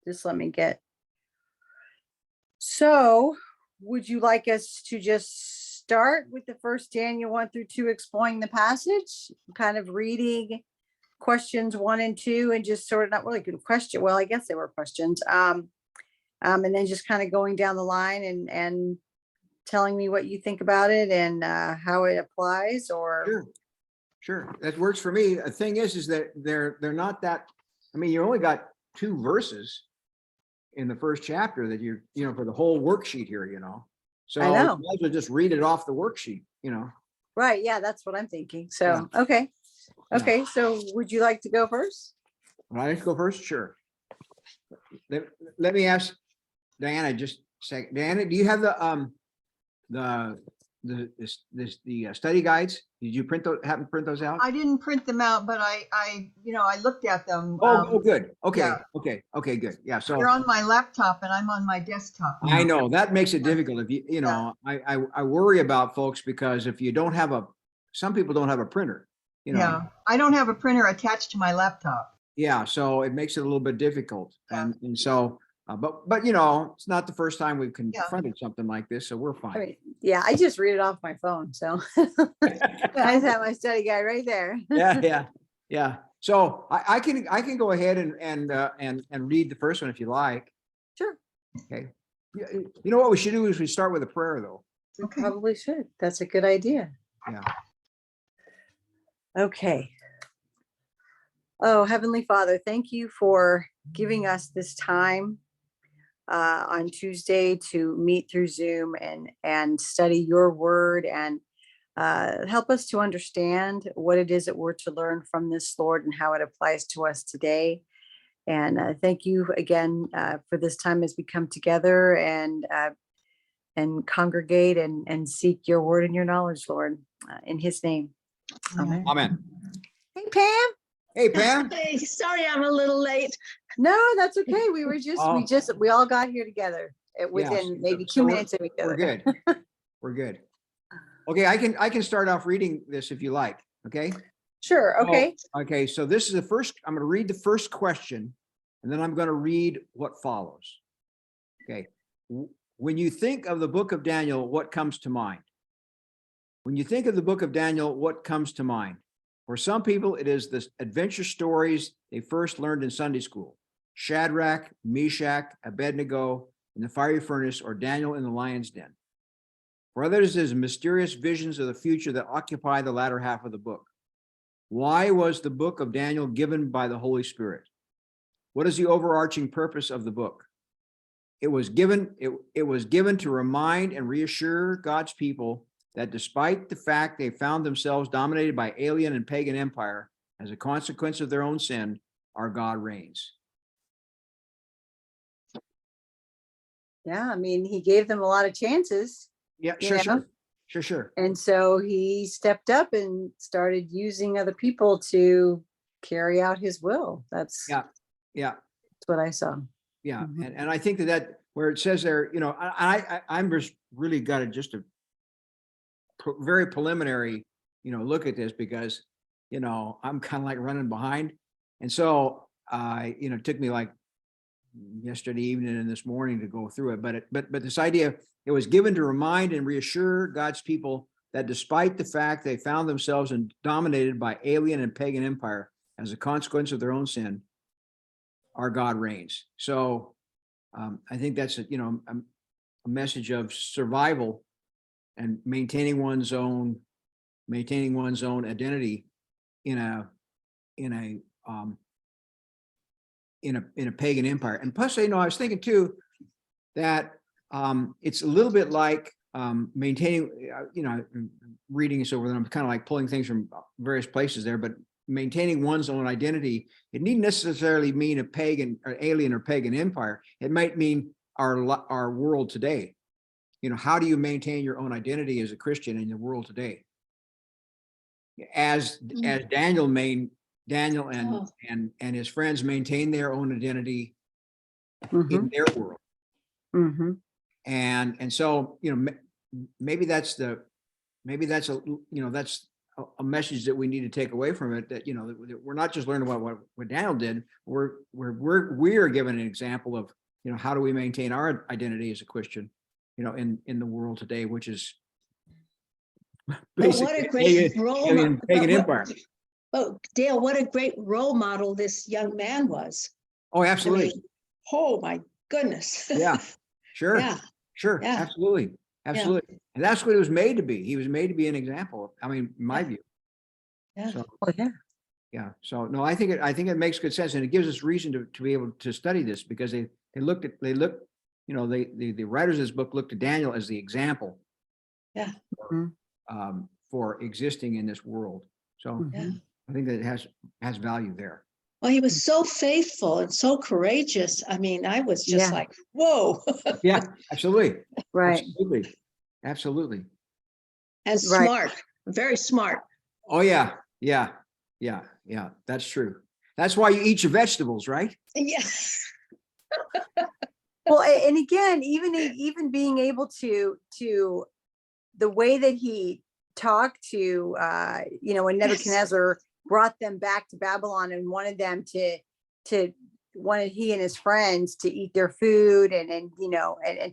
Just let me get. So, would you like us to just start with the first Daniel 1 through 2, exploring the passage, kind of reading questions 1 and 2, and just sort of not really good question. Well, I guess they were questions. And then just kind of going down the line and telling me what you think about it and how it applies, or Sure, that works for me. The thing is that they're not that. I mean, you only got 2 verses in the first chapter that for the whole worksheet here, So I know. you might as well just read it off the worksheet, Right. Yeah, that's what I'm thinking. So, Yeah. okay. Yeah. Okay. So would you like to go first? Would I like to go first? Sure. Let me ask Diana just a second. Diana, do you have the study guides? Did you happen to print those out? I didn't print them out, but I looked at them. Good. Okay. yeah. Okay, good. Yeah. So They're on my laptop and I'm on my desktop. I know that makes it difficult. If I worry about folks because if you don't have some people don't have a printer, Yeah, I don't have a printer attached to my laptop. Yeah, so it makes it a little bit difficult. Yeah. And so, but it's not the first time we've confronted something like this, so we're fine. I mean, yeah, I just read it off my phone. So I just have my study guide right there. Yeah. So I can go ahead and read the first one if you like. Sure. Okay. You know what we should do is we start with a prayer though. We probably should. That's a good idea. Yeah. Okay. Oh, Heavenly Father, thank you for giving us this time on Tuesday to meet through Zoom and study your word and help us to understand what it is that we're to learn from this, Lord, and how it applies to us today. And thank you again for this time as we come together and congregate and seek your word and your knowledge, Lord, in his name. Amen. Amen. Hey, Pam. Hey, Pam. Hey, sorry, I'm a little late. No, that's okay. We were we all got here together within maybe 2 minutes of each other. We're good. We're good. Okay, I can start off reading this if you like. Okay. Sure. Okay. Okay. So this is the first. I'm going to read the first question, and then I'm going to read what follows. Okay. When you think of the book of Daniel, what comes to mind? When you think of the book of Daniel, what comes to mind? For some people, it is the adventure stories they first learned in Sunday school. Shadrach, Meshach, Abednego in the fiery furnace, or Daniel in the lion's den. For others, it is mysterious visions of the future that occupy the latter half of the book. Why was the book of Daniel given by the Holy Spirit? What is the overarching purpose of the book? It was given to remind and reassure God's people that despite the fact they found themselves dominated by alien and pagan empire as a consequence of their own sin, our God reigns. Yeah, I mean, he gave them a lot of chances. Yeah, sure. And so he stepped up and started using other people to carry out his will. That's what I saw. Yeah, Mhm. and I think that where it says there, I'm just really got just a very preliminary, look at this because, I'm kind of like running behind. And so, it took me like yesterday evening and this morning to go through it. But this idea, it was given to remind and reassure God's people that despite the fact they found themselves dominated by alien and pagan empire as a consequence of their own sin, our God reigns. So I think that's a message of survival and maintaining one's own identity in a pagan empire. And plus, I was thinking too that it's a little bit like maintaining. Reading this over, and I'm kind of like pulling things from various places there, but maintaining one's own identity. It needn't necessarily mean a pagan or alien or pagan empire. It might mean our world today. How do you maintain your own identity as a Christian in the world today? As Daniel and his friends maintain their own identity in their world. Mm-hmm. And so, maybe that's a a message that we need to take away from it, that, that we're not just learning about what Daniel did. We're given an example of, how do we maintain our identity as a Christian, in the world today, which is But what a great role model. pagan empire. But Dale, what a great role model this young man was. Oh, I absolutely. mean, oh my goodness. Yeah, sure. Yeah. Sure. Yeah. Absolutely. Absolutely. And that's what he was made to be. He was made to be an example. In my view. Yeah. So, Oh, yeah. yeah. So no, I think it makes good sense, and it gives us reason to be able to study this, because the writers of this book looked at Daniel as the example. Yeah. For existing in this world. So Yeah. I think that it has value there. Well, he was so faithful and so courageous. I mean, I was just Yeah. like, whoa. Yeah, absolutely. Right. Absolutely. Absolutely. And Right. smart, very smart. Oh yeah. Yeah. Yeah. Yeah. That's true. That's why you eat your vegetables, right? Yes. Well, and again, even being able to the way that he talked to, when Nebuchadnezzar brought them back to Babylon and wanted them wanted he and his friends to eat their food and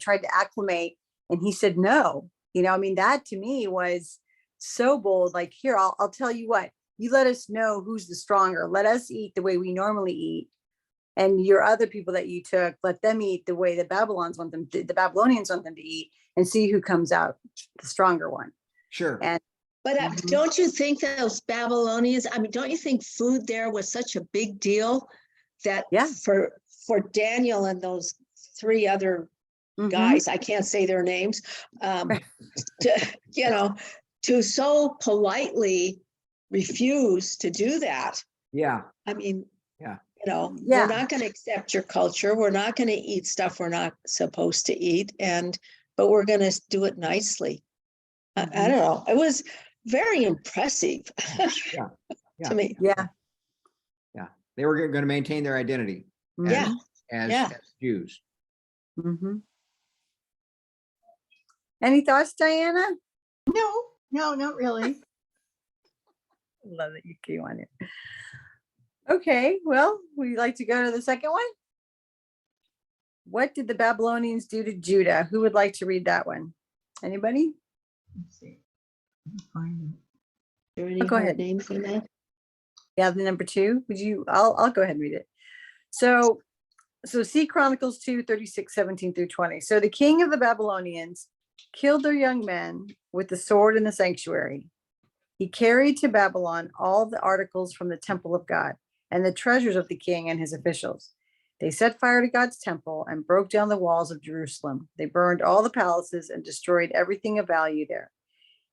tried to acclimate. And he said, no, that to me was so bold. Like, here, I'll tell you what, you let us know who's the stronger. Let us eat the way we normally eat. And your other people that you took, let them eat the way the Babylonians want them to eat, and see who comes out the stronger one. Sure. And But don't you think that those Babylonians, don't you think food there was such a big deal that for Daniel and those three other guys, I can't say their names, to so politely refuse to do that? Yeah. We're not going to accept your culture. We're not going to eat stuff we're not supposed to eat, but we're going to do it nicely. I don't know. It was very impressive to me. Yeah. Yeah. They were going to maintain their identity as Jews. Mm-hmm. Any thoughts, Diana? No, not really. Love that you came on it. Okay, well, would you like to go to the second one? What did the Babylonians do to Judah? Who would like to read that one? Anybody? Let's see. Let me find it. Are there any go ahead. names in that? Yeah, the number 2. Would you? I'll go ahead and read it. So see Chronicles 2, 36, 17 through 20. So the king of the Babylonians killed their young men with the sword in the sanctuary. He carried to Babylon all the articles from the temple of God and the treasures of the king and his officials. They set fire to God's temple and broke down the walls of Jerusalem. They burned all the palaces and destroyed everything of value there.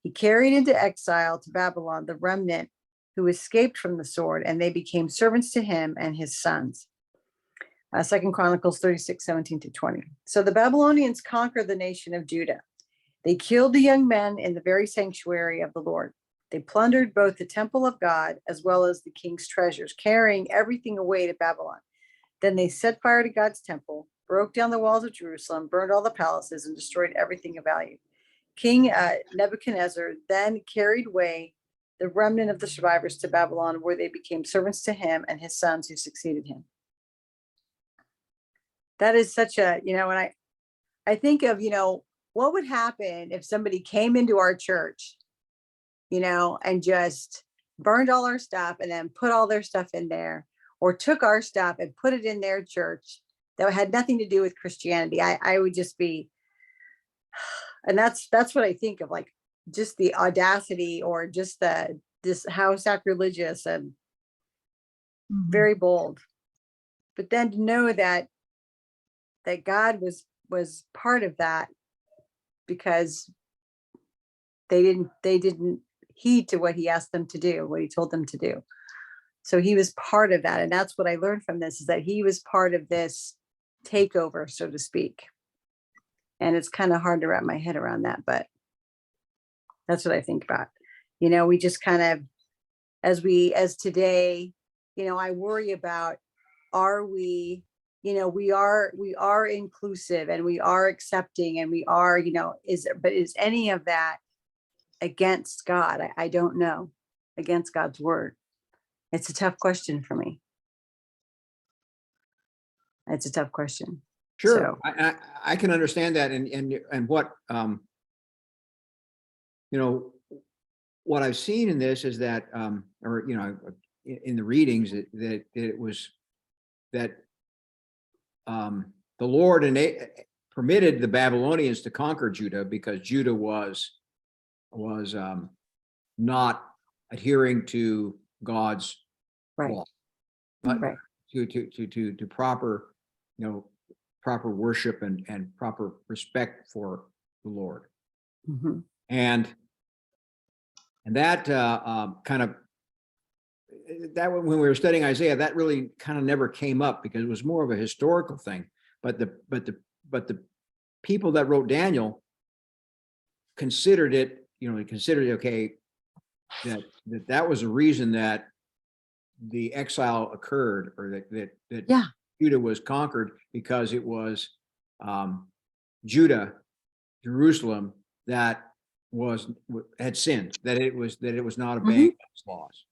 He carried into exile to Babylon the remnant who escaped from the sword, and they became servants to him and his sons. 2 Chronicles 36, 17 to 20. So the Babylonians conquered the nation of Judah. They killed the young men in the very sanctuary of the Lord. They plundered both the temple of God as well as the king's treasures, carrying everything away to Babylon. Then they set fire to God's temple, broke down the walls of Jerusalem, burned all the palaces, and destroyed everything of value. King Nebuchadnezzar then carried away the remnant of the survivors to Babylon, where they became servants to him and his sons who succeeded him. That is such a, and I think of, what would happen if somebody came into our church, and just burned all our stuff and then put all their stuff in there, or took our stuff and put it in their church that had nothing to do with Christianity. I would just be, and that's what I think of, like, just the audacity, or just this how sacrilegious and very bold. But then to know that God was part of that, because they didn't heed to what he asked them to do, what he told them to do. So he was part of that. And that's what I learned from this, is that he was part of this takeover, so to speak. And it's kind of hard to wrap my head around that, but that's what I think about. We just kind of, as today, I worry about, are we, we are inclusive, and we are accepting, and we are, is any of that against God? I don't know. against God's word? It's a tough question for me. It's a tough question. Sure, So, I can understand that, and what what I've seen in this is that, or in the readings that it was that the Lord permitted the Babylonians to conquer Judah because Judah was not adhering to God's right, law, but right. to proper proper worship and proper respect for the Lord. Mhm. And that kind of that when we were studying Isaiah, that really kind of never came up because it was more of a historical thing. But the people that wrote Daniel considered it, considered okay that was a reason that the exile occurred, or that Yeah. Judah was conquered, because it was Judah, Jerusalem, that had sinned, that it was not obeying God's laws.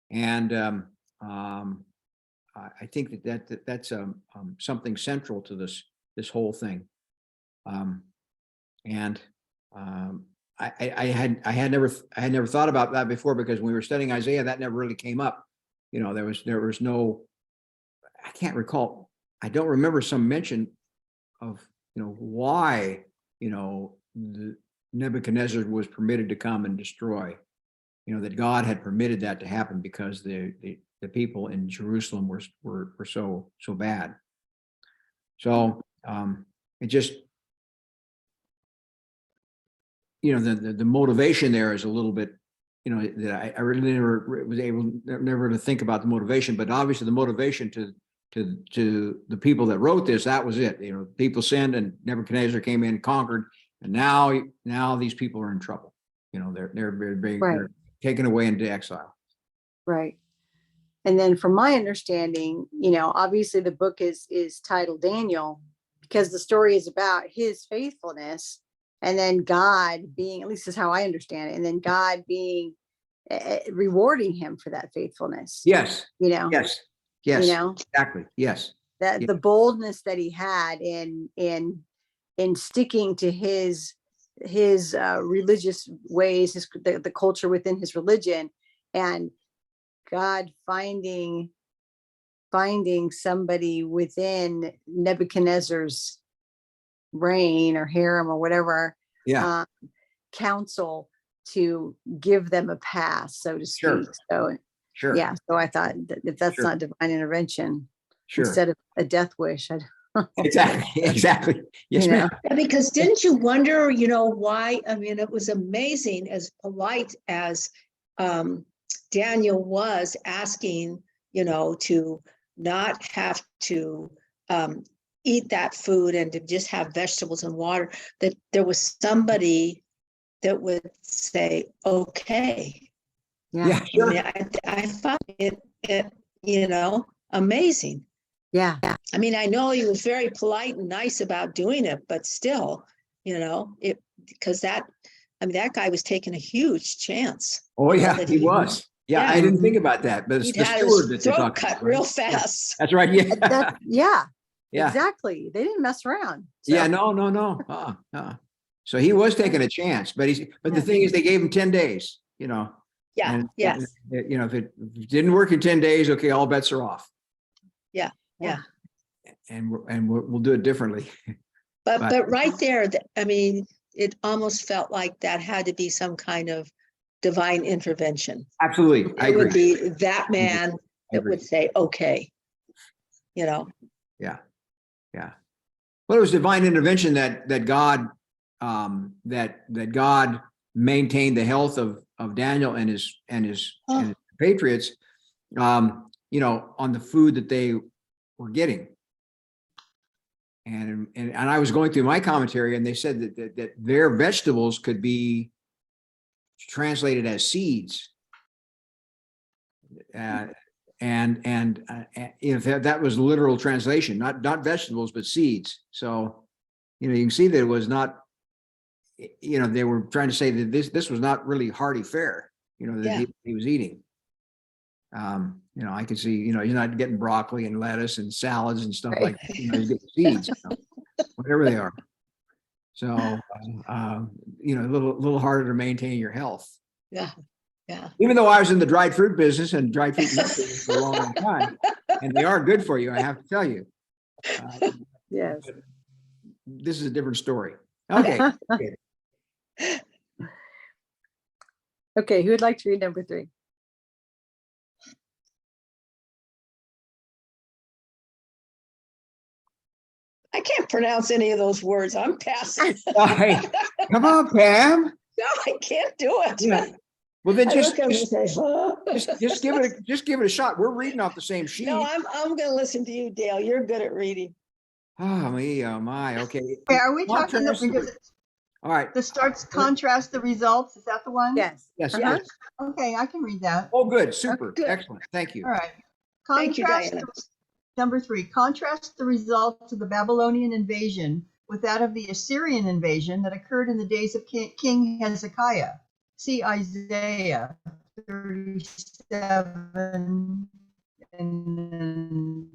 And I think that's something central to this whole thing. And I had never thought about that before, because when we were studying Isaiah, that never really came up. There was no, I can't recall. I don't remember some mention of why Nebuchadnezzar was permitted to come and destroy. That God had permitted that to happen because the people in Jerusalem were so bad. So it just the motivation there is a little bit that I really never was able to think about the motivation, but obviously the motivation to the people that wrote this, that was it. People sinned and Nebuchadnezzar came in, conquered, and now these people are in trouble. They're taken away into exile. Right. And then from my understanding, obviously the book is titled Daniel because the story is about his faithfulness, and then God being, at least is how I understand it, and then God being rewarding him for that faithfulness. Yes. Yes. Exactly. Yes. That the boldness that he had in sticking to his religious ways, the culture within his religion, and God finding somebody within Nebuchadnezzar's reign or harem or whatever council to give them a pass, so to speak. Sure. So so I thought that if that's not divine intervention, instead of a death wish, Exactly. Yes, ma'am. Because didn't you wonder, why? I mean, it was amazing, as polite as Daniel was, asking, to not have to eat that food and to just have vegetables and water, that there was somebody that would say, okay. Yeah. Sure. I found it amazing. Yeah. I mean, I know he was very polite and nice about doing it, but still, because that guy was taking a huge chance. Oh yeah, he was. Yeah, I didn't think about that, but it's the steward that throat cut real fast. That's right. Yeah. Exactly. They didn't mess around. So. Yeah, no. So he was taking a chance, but the thing is, they gave him 10 days. Yeah. And, yes. if it didn't work in 10 days, okay, all bets are off. Yeah. And we'll do it differently. But right there, I mean, it almost felt like that had to be some kind of divine intervention. Absolutely. I agree. It would be that man that would say, okay, Yeah. Well, it was divine intervention that God that God maintained the health of Daniel and his patriots, on the food that they were getting. And I was going through my commentary, and they said that their vegetables could be translated as seeds. If that was literal translation, not vegetables, but seeds. So, you can see that it was not, they were trying to say that this was not really hearty fare. that Yeah. he was eating. I could see, he's not getting broccoli and lettuce and salads and stuff like that. He's getting seeds, whatever they are. So, a little harder to maintain your health. Yeah. Yeah. Even though I was in the dried fruit business and dried fruit business for a long, long time, and they are good for you, I have to tell you. Yes. This is a different story. Okay. Okay, who would like to read number 3? I can't pronounce any of those words. I'm passing. Right. Come on, Pam. No, I can't do it. Yeah. Well, then I just look at them and say, "Huh?" give it a shot. We're reading off the same sheet. No, I'm going to listen to you, Dale. You're good at reading. Oh me, oh my. Okay. Okay, are we talking Contrast- because All right. the starts contrast the results? Is that the one? Yes. Yes. Uh-huh. Yes. Okay, I can read that. Oh, good. Super. Good. Excellent. Thank you. All right. Thank you, Contrast Diana. Number 3, contrast the results of the Babylonian invasion with that of the Assyrian invasion that occurred in the days of King Hezekiah. See Isaiah 37 in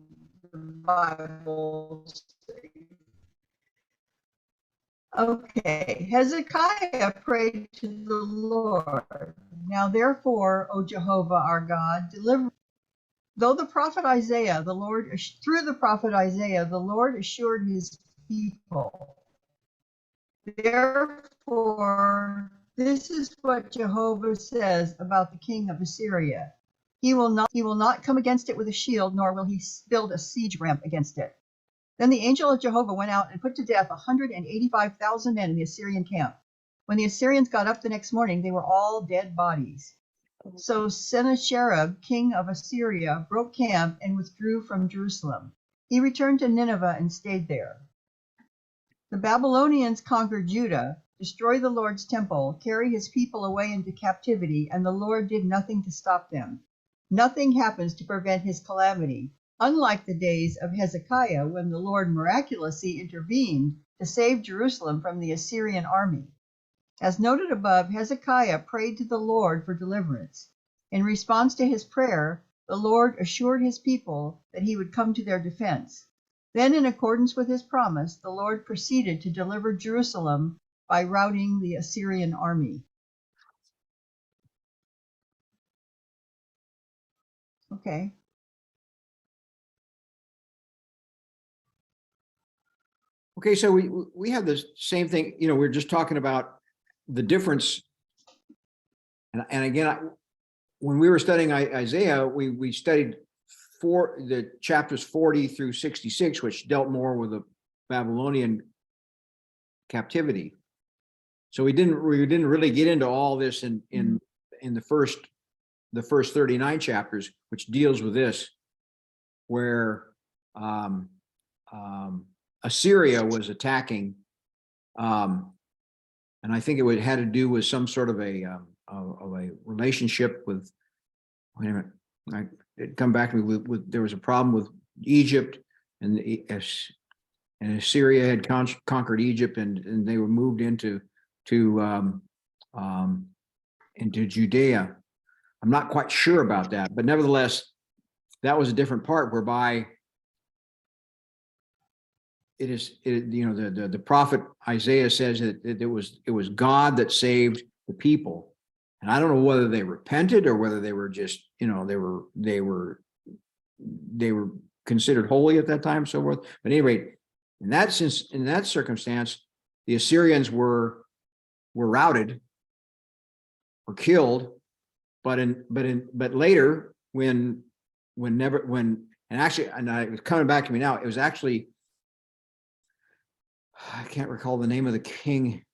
the Bible. Okay, Hezekiah prayed to the Lord. Now therefore, O Jehovah our God, deliver. Though the prophet Isaiah, through the prophet Isaiah, the Lord assured his people. Therefore, this is what Jehovah says about the king of Assyria. He will not come against it with a shield, nor will he build a siege ramp against it. Then the angel of Jehovah went out and put to death 185,000 men in the Assyrian camp. When the Assyrians got up the next morning, they were all dead bodies. So Sennacherib, king of Assyria, broke camp and withdrew from Jerusalem. He returned to Nineveh and stayed there. The Babylonians conquered Judah, destroyed the Lord's temple, carried his people away into captivity, and the Lord did nothing to stop them. Nothing happens to prevent his calamity, unlike the days of Hezekiah when the Lord miraculously intervened to save Jerusalem from the Assyrian army. As noted above, Hezekiah prayed to the Lord for deliverance. In response to his prayer, the Lord assured his people that he would come to their defense. Then, in accordance with his promise, the Lord proceeded to deliver Jerusalem by routing the Assyrian army. Okay. Okay, so we have the same thing. We're just talking about the difference. And again, when we were studying Isaiah, we studied the chapters 40 through 66, which dealt more with the Babylonian captivity. So we didn't really get into all this in the first 39 chapters, which deals with this, where Assyria was attacking, and I think it had to do with some sort of a relationship with. Wait a minute, it come back to me with there was a problem with Egypt, and Assyria had conquered Egypt, and they were moved into Judea. I'm not quite sure about that, but nevertheless, that was a different part whereby the prophet Isaiah says that it was God that saved the people. And I don't know whether they repented or whether they were just, they were considered holy at that time, so forth. But at any rate, in that circumstance, the Assyrians were routed or killed. But later, and it's coming back to me now, it was actually, I can't recall the name of the king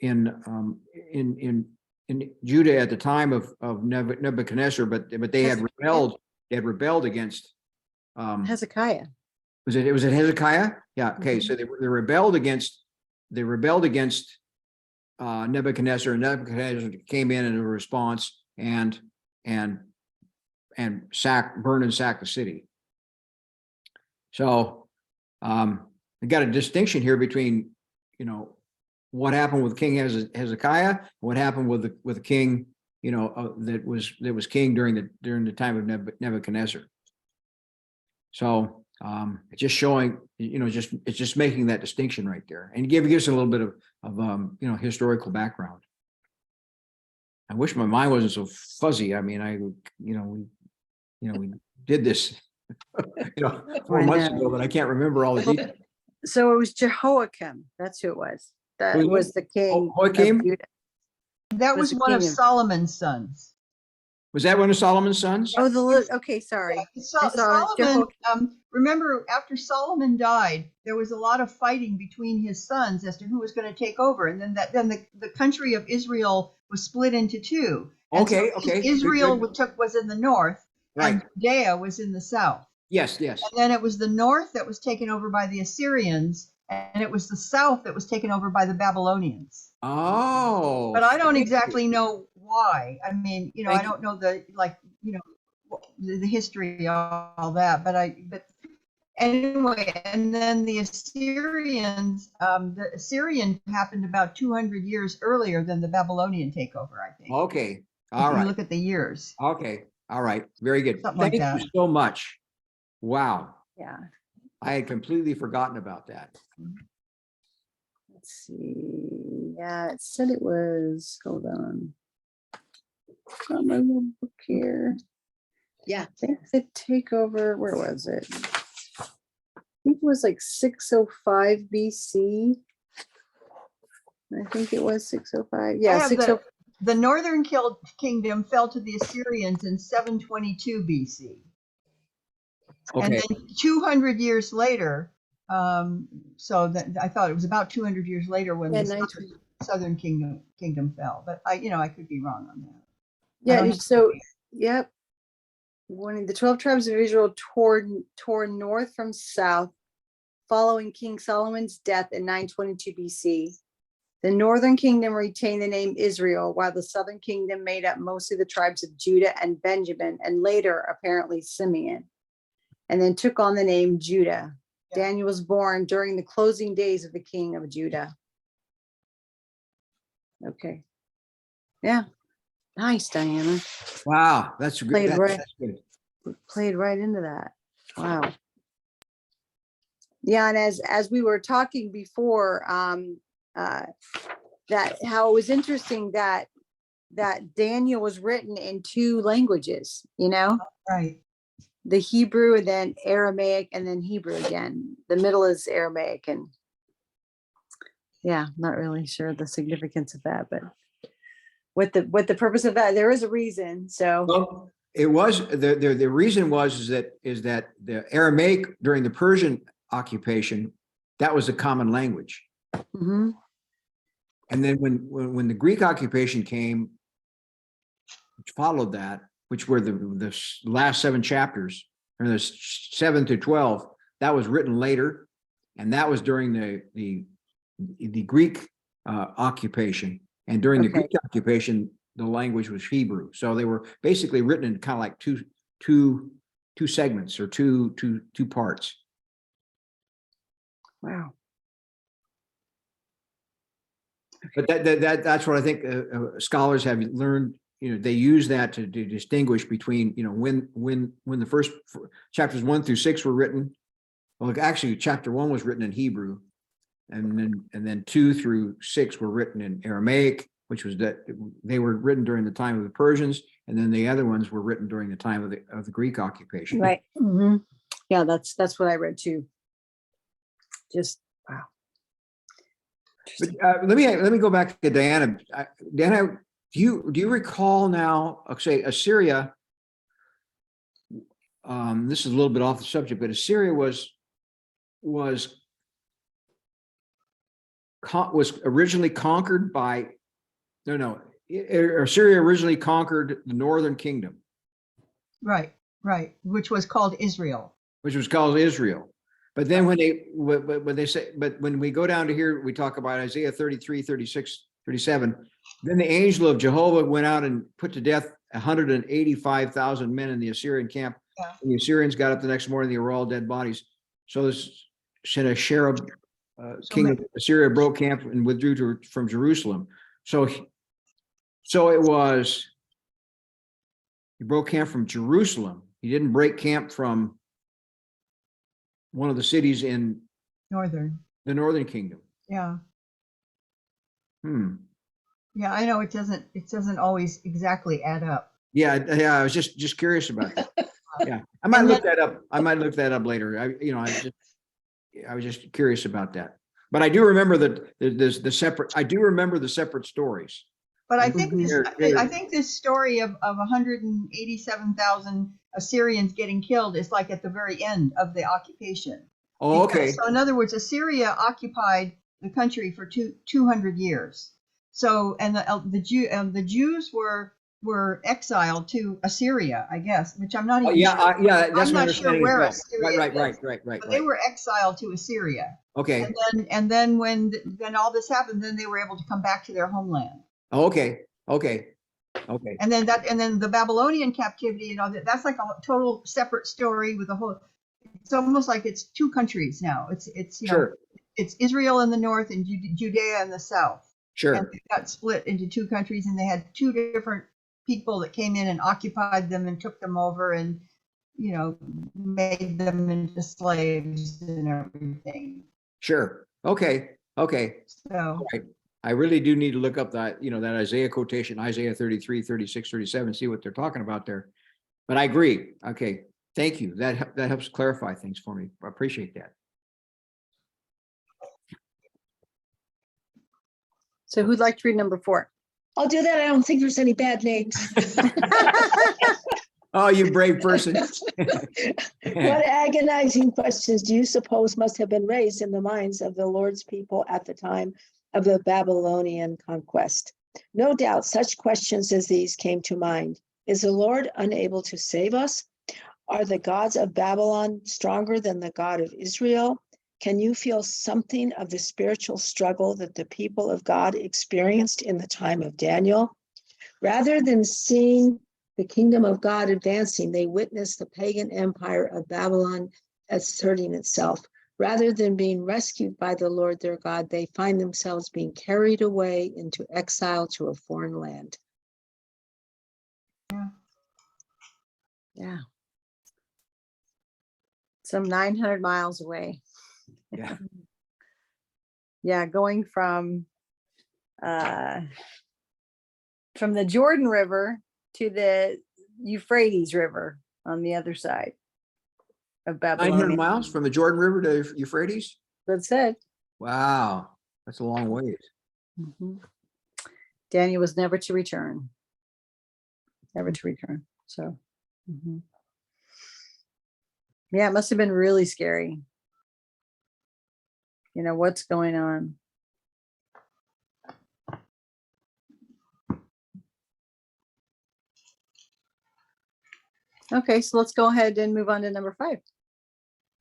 in Judah at the time of Nebuchadnezzar, but they had rebelled. They had rebelled against Hezekiah. Was it Hezekiah? Yeah. Okay. So they rebelled against Nebuchadnezzar, and Nebuchadnezzar came in a response and burn and sack the city. So we got a distinction here between what happened with King Hezekiah, what happened with the king, that was king during the time of Nebuchadnezzar. So it's just showing, it's just making that distinction right there, and gives a little bit of historical background. I wish my mind wasn't so fuzzy. I mean, we did this, 4 months ago, but I can't remember all the details. So it was Jehoiakim. That's who it was. That Who was the king. Who came? That Was was the one of king of- Solomon's sons. Was that one of Solomon's sons? Oh, okay, sorry. I saw Solomon, remember, after Solomon died, there was a lot of fighting between his sons as to who was going to take over, and then the country of Israel was split into two. And Okay, so okay. Israel Good. was in the north, Right. and Judea was in the south. Yes. And then it was the north that was taken over by the Assyrians, and it was the south that was taken over by the Babylonians. Oh. But I don't exactly know why. I mean, I don't know the history of all that. But anyway, and then the Assyrians, the Assyrian happened about 200 years earlier than the Babylonian takeover, I think. Okay. If All you right. look at the years. Okay. All right. Very good. Something like Thank you that. so much. Wow. Yeah. I had completely forgotten about that. Let's see. Yeah, it said it was. Hold on. Got my little book here. Yeah. I think the takeover. Where was it? I think it was like 605 BC. I think it was 605. Yeah, 605. The northern kingdom fell to the Assyrians in 722 BC. Okay. And then 200 years later, so that I thought it was about 200 years later when Yeah, the southern kingdom fell. But I could be wrong on that. Yeah, so yep. When the 12 tribes of Israel tore north from south following King Solomon's death in 922 BC. The northern kingdom retained the name Israel, while the southern kingdom made up mostly the tribes of Judah and Benjamin, and later apparently Simeon, and then took on the name Judah. Yeah. Daniel was born during the closing days of the king of Judah. Okay. Yeah. Nice, Diana. Wow. That's good. Played right. That's good. Played right into that. Wow. Yeah, and as we were talking before, that how it was interesting that Daniel was written in two languages, Right. the Hebrew and then Aramaic and then Hebrew again. The middle is Aramaic, and yeah, not really sure the significance of that, but what the purpose of that, there is a reason. So Well, it was the reason is that the Aramaic during the Persian occupation, that was a common language. mhm. And then when the Greek occupation came, which followed that, which were the last 7 chapters, or the 7 to 12, that was written later, and that was during the Greek occupation. And during the Greek occupation, the language was Hebrew. So they were basically written in kind of like two segments or two parts. Wow. But that's what I think scholars have learned. They use that to distinguish between when the first chapters 1 through 6 were written. Well, actually, chapter 1 was written in Hebrew, and then 2 through 6 were written in Aramaic, which was that they were written during the time of the Persians, and then the other ones were written during the time of the Greek occupation. Right. Mhm. Yeah, that's what I read too. Just wow. But let me go back to Diana. Diana, do you recall now? Say Assyria. This is a little bit off the subject, but Assyria was originally conquered by. No. Assyria originally conquered the northern kingdom. Right. Which was called Israel. Which was called Israel. But then when they say, but when we go down to here, we talk about Isaiah 33, 36, 37. Then the angel of Jehovah went out and put to death 185,000 men in the Assyrian camp. Yeah. And the Assyrians got up the next morning, they were all dead bodies. So this Sennacherib king of Assyria broke camp and withdrew from Jerusalem. So it was, he broke camp from Jerusalem. He didn't break camp from one of the cities in the northern kingdom. Yeah. Hmm. Yeah, I know it doesn't always exactly add up. Yeah, I was just curious about that. Yeah, I might look that up. I might look that up later. I was just curious about that. But I do remember the separate. I do remember the separate stories. But I think this story of 187,000 Assyrians getting killed is like at the very end of the occupation. Oh, okay. So in other words, Assyria occupied the country for 200 years. So and the Jews were exiled to Assyria, I guess, which I'm not even sure. That's I'm not sure where Assyria right. But they were exiled to Assyria. Okay. And then when all this happened, then they were able to come back to their homeland. Okay. And then the Babylonian captivity and all that, that's like a total separate story with a whole. It's almost like it's two countries now. It's it's Israel in the north and Judea in the south. Sure. And they got split into two countries, and they had two different people that came in and occupied them and took them over and made them into slaves and everything. Sure. Okay. So right. I really do need to look up that Isaiah quotation, Isaiah 33, 36, 37, see what they're talking about there. But I agree. Okay. Thank you. That helps clarify things for me. I appreciate that. So who'd like to read number 4? I'll do that. I don't think there's any bad names. Oh, you brave person. What agonizing questions do you suppose must have been raised in the minds of the Lord's people at the time of the Babylonian conquest? No doubt such questions as these came to mind. Is the Lord unable to save us? Are the gods of Babylon stronger than the God of Israel? Can you feel something of the spiritual struggle that the people of God experienced in the time of Daniel? Rather than seeing the kingdom of God advancing, they witnessed the pagan empire of Babylon asserting itself. Rather than being rescued by the Lord their God, they find themselves being carried away into exile to a foreign land. Yeah. Some 900 miles away. Yeah. Yeah, going from the Jordan River to the Euphrates River on the other side of Babylon. 900 miles from the Jordan River to Euphrates? That's it. Wow. That's a long ways. Mm-hmm. Daniel was never to return. Never to return. So, yeah, it must have been really scary. What's going on? Okay, so let's go ahead and move on to number 5.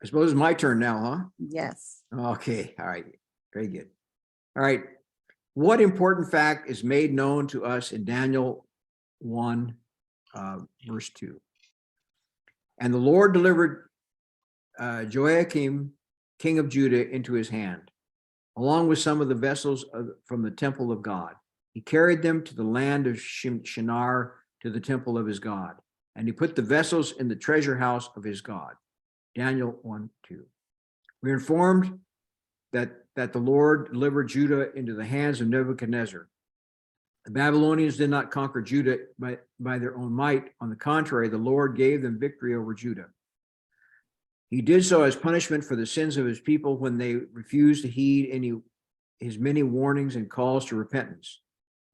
I suppose it's my turn now, huh? Yes. Okay. All right. Very good. All right. What important fact is made known to us in Daniel 1, verse 2? And the Lord delivered Joachim, king of Judah, into his hand, along with some of the vessels from the temple of God. He carried them to the land of Shinar, to the temple of his God. And he put the vessels in the treasure house of his God. Daniel 1, 2. We're informed that the Lord delivered Judah into the hands of Nebuchadnezzar. The Babylonians did not conquer Judah by their own might. On the contrary, the Lord gave them victory over Judah. He did so as punishment for the sins of his people when they refused to heed his many warnings and calls to repentance.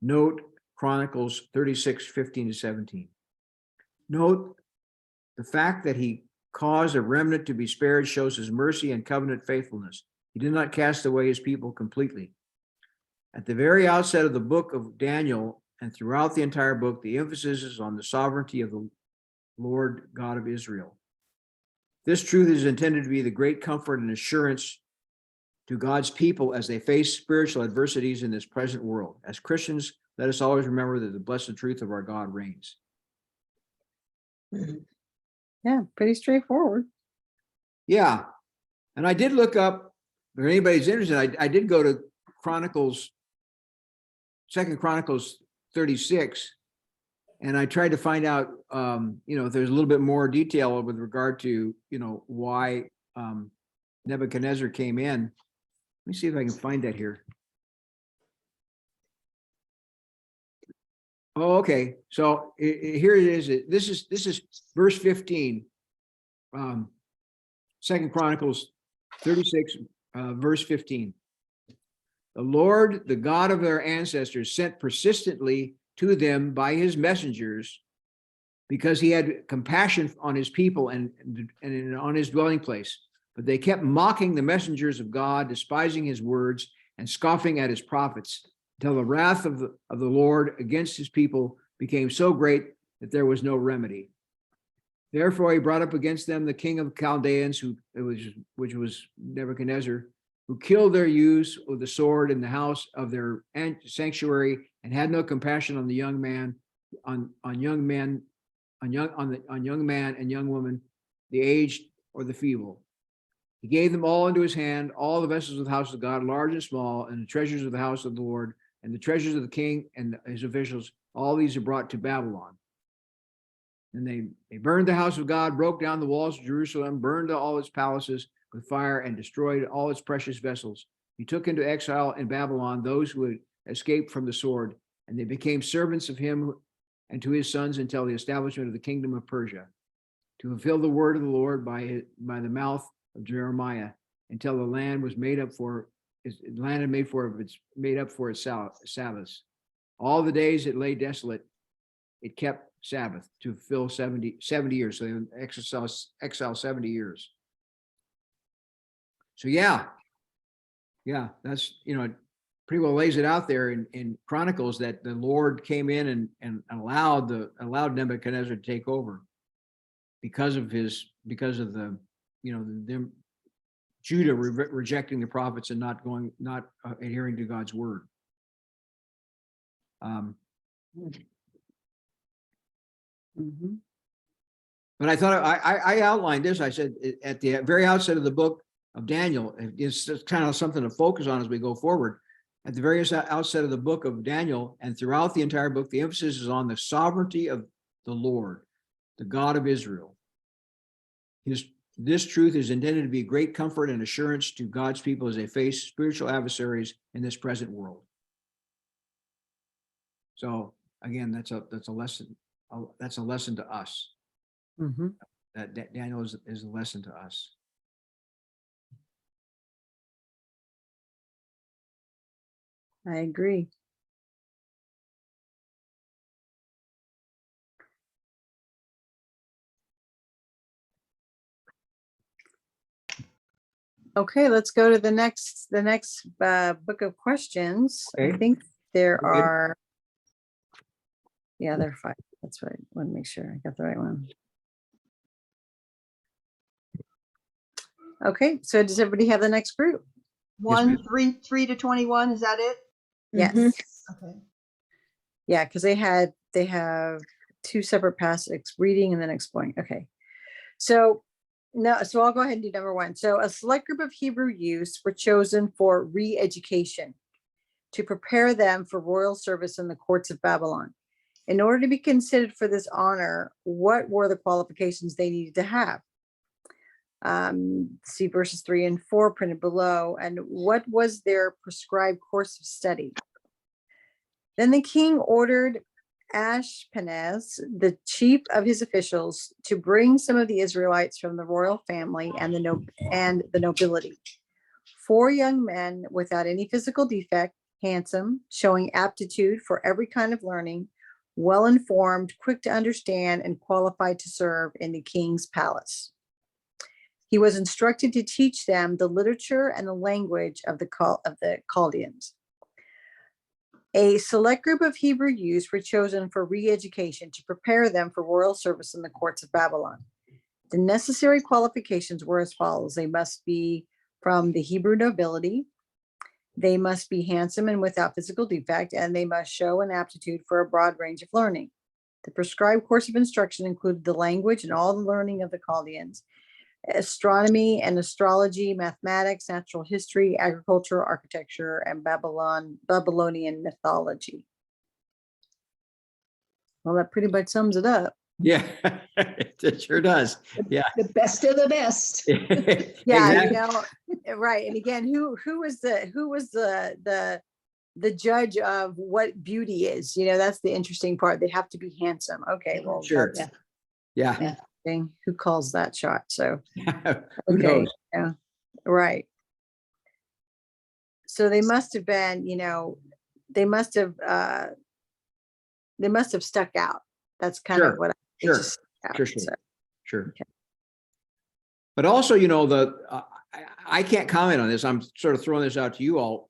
Note Chronicles 36, 15 to 17. Note the fact that he caused a remnant to be spared shows his mercy and covenant faithfulness. He did not cast away his people completely. At the very outset of the book of Daniel and throughout the entire book, the emphasis is on the sovereignty of the Lord God of Israel. This truth is intended to be the great comfort and assurance to God's people as they face spiritual adversities in this present world. As Christians, let us always remember that the blessed truth of our God reigns. Yeah, pretty straightforward. Yeah. And I did look up if anybody's interested, I did go to Chronicles, 2 Chronicles 36, and I tried to find out, if there's a little bit more detail with regard to, why Nebuchadnezzar came in. Let me see if I can find that here. Oh, okay. So here it is. This is verse 15. 2 Chronicles 36, verse 15. The Lord, the God of their ancestors, sent persistently to them by his messengers, because he had compassion on his people and on his dwelling place. But they kept mocking the messengers of God, despising his words and scoffing at his prophets, until the wrath of the Lord against his people became so great that there was no remedy. Therefore he brought up against them the king of Chaldeans, which was Nebuchadnezzar, who killed their youths with the sword in the house of their sanctuary, and had no compassion on the young man, on young man and young woman, the aged or the feeble. He gave them all into his hand, all the vessels of the house of God, large and small, and the treasures of the house of the Lord, and the treasures of the king and his officials. All these are brought to Babylon. And they burned the house of God, broke down the walls of Jerusalem, burned all its palaces with fire, and destroyed all its precious vessels. He took into exile in Babylon those who had escaped from the sword, and they became servants of him and to his sons until the establishment of the kingdom of Persia, to fulfill the word of the Lord by the mouth of Jeremiah, until the land was made up for its Sabbaths. All the days it lay desolate, it kept Sabbath to fulfill 70 years. So in exile 70 years. So yeah, that's, it pretty well lays it out there in Chronicles that the Lord came in and allowed Nebuchadnezzar to take over because of the them Judah rejecting the prophets and not adhering to God's word. But I thought I outlined this. I said at the very outset of the book of Daniel, it's kind of something to focus on as we go forward. At the very outset of the book of Daniel and throughout the entire book, the emphasis is on the sovereignty of the Lord, the God of Israel. This truth is intended to be great comfort and assurance to God's people as they face spiritual adversaries in this present world. So again, that's a lesson. That's a lesson to us. That Daniel is a lesson to us. I agree. Okay, let's go to the next book of questions. Okay. I think there Okay. are, yeah, there are 5. That's right. I want to make sure I got the right one. Okay, so does everybody have the next group? 3 to 21, is that it? Yes. Okay. Yeah, because they have 2 separate passages, reading and then exploring. Okay. So I'll go ahead and do number 1. So a select group of Hebrew youths were chosen for re-education to prepare them for royal service in the courts of Babylon. In order to be considered for this honor, what were the qualifications they needed to have? See verses 3 and 4 printed below. And what was their prescribed course of study? Then the king ordered Ashpenaz, the chief of his officials, to bring some of the Israelites from the royal family and the nobility. 4 young men without any physical defect, handsome, showing aptitude for every kind of learning, well-informed, quick to understand, and qualified to serve in the king's palace. He was instructed to teach them the literature and the language of the Chaldeans. A select group of Hebrew youths were chosen for re-education to prepare them for royal service in the courts of Babylon. The necessary qualifications were as follows. They must be from the Hebrew nobility. They must be handsome and without physical defect, and they must show an aptitude for a broad range of learning. The prescribed course of instruction included the language and all the learning of the Chaldeans. astronomy and astrology, mathematics, natural history, agriculture, architecture, and Babylonian mythology. Well, that pretty much sums it up. Yeah, it sure does. Yeah. The best of the best. Yeah, Exactly. right. And again, who was the judge of what beauty is? That's the interesting part. They have to be handsome. Okay, well, Sure. that's Yeah. interesting. Who calls that shot? So Who okay, knows? yeah, right. So they must have been, they must have stuck out. That's kind Sure. of what I Sure. just stuck out, Sure. so. Sure. Okay. But also, I can't comment on this. I'm sort of throwing this out to you all